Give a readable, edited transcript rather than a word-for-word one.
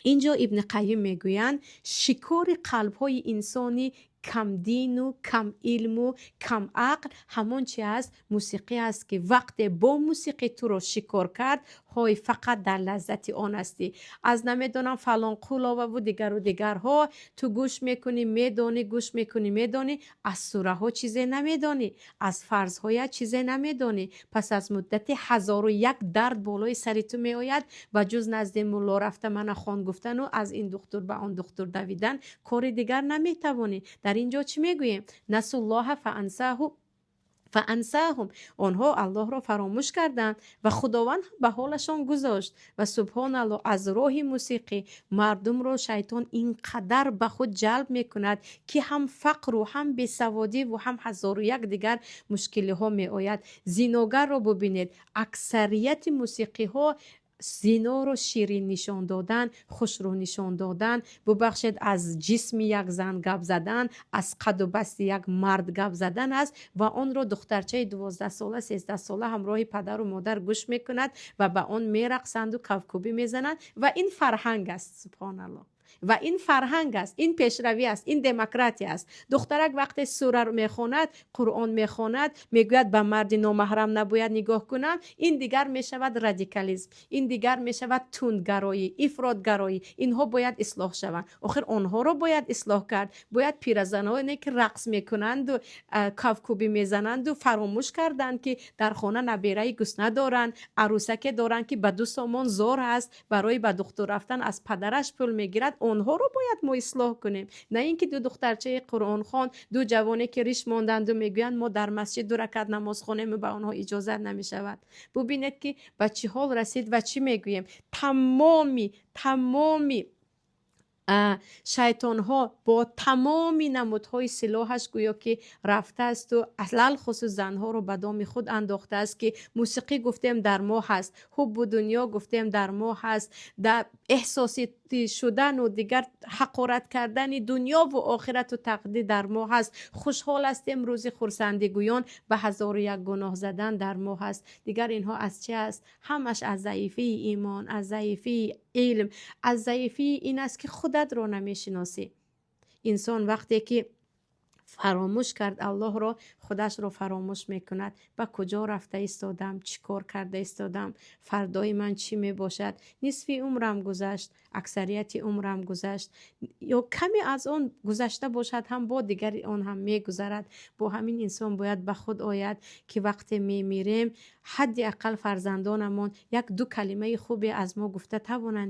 اینجا ابن قیم میگویند شکار قلب های انسانی کم دین و کم علم و کم عقل همون چی است؟ موسیقی است که وقت با موسیقی تو رو شکار کرد های فقط در لذت آن هستی. از نمیدونم فلان قولا و دیگرها تو گوش میکنی میدانی، گوش میکنی میدانی، از سوره ها چیزی نمیدانی، از فرض های چیزی نمیدانی. پس از مدت 1001 درد بالای سر تو می آید و جز نزد مولا رفته من خوان گفتن و از این دکتر به آن دکتر دویدن کار دیگر نمیتوانی. در اینجا چی میگوییم؟ نسوا الله فانساهم، آنها الله را فراموش کردند و خداوند به حالشان گذاشت. و سبحان الله، از راه موسیقی مردم را شیطان اینقدر به خود جلب میکند که هم فقر و هم بیسوادی و هم 1001 دیگر مشکلی ها می آید. زیناگر را ببینید، اکثریت موسیقی ها زینا رو شیرین نشان دادن، خوش رو نشان دادن، ببخشید از جسم یک زن گپ زدن، از قد و بست یک مرد گپ زدن است و آن رو دخترچه 12 ساله 13 ساله همراه پدر و مادر گوش میکند و به آن میرقصند و کوکبی میزنند. و این فرهنگ است. سبحان الله. و این فرهنگ است، این پیشروی است، این دموکراسی است. دخترک وقتی سوره رو میخواند، قرآن میخواند، میگوید به مرد نامحرم نباید نگاه کنم، این دیگر میشود رادیکالیسم، این دیگر میشود تندگرایی، افراطگرایی. اینها باید اصلاح شوند. آخر آنها رو باید اصلاح کرد. باید پیرزنانی که رقص میکنند و کوکبی میزنند و فراموش کردند که در خانه نبیره گسنه دارند، عروسک دارند که به 2 سامان زار هست، برای به دکتر رفتن از پدرش پول میگیرد. آنها رو باید ما اصلاح کنیم، نه اینکه 2 دخترچه قرآن خوان، 2 جوانی که ریش ماندند و میگویند ما در مسجد 2 رکعت نماز خونیم و به آنها اجازه نمیشود. ببینید که به چه حال رسید. و چی میگوییم؟ تمامی شیطان ها با تمامی نمودهای سلاحش گویا که رفته است و اصلا خصوص زنها رو به دام خود انداخته است که موسیقی گفتیم در ما هست، حب و دنیا گفتیم در ما هست، در احساسی شدن و دیگر حقارت کردن دنیا و آخرت و تقدیر در ما هست. خوشحال هستیم روز خرسندی گویان به 1001 گناه زدن در ما هست. دیگر اینها از چه است؟ همش از ضعیفی ایمان، از ضعیفی علم، از ضعیفی این است که خودت رو نمیشناسی. انسان وقتی که فراموش کرد الله را، خودش را فراموش میکند. به کجا رفته ایستادم، چی کار کرده ایستادم، فردای من چی می باشد. نصف عمرم گذشت، اکثریت عمرم گذشت، یا کمی از اون گذشته باشد هم با دیگر اون هم می گذرد. با همین انسان باید به خود آید که وقتی می میریم حداقل فرزندانمون 1-2 کلمه خوبی از ما گفته توانند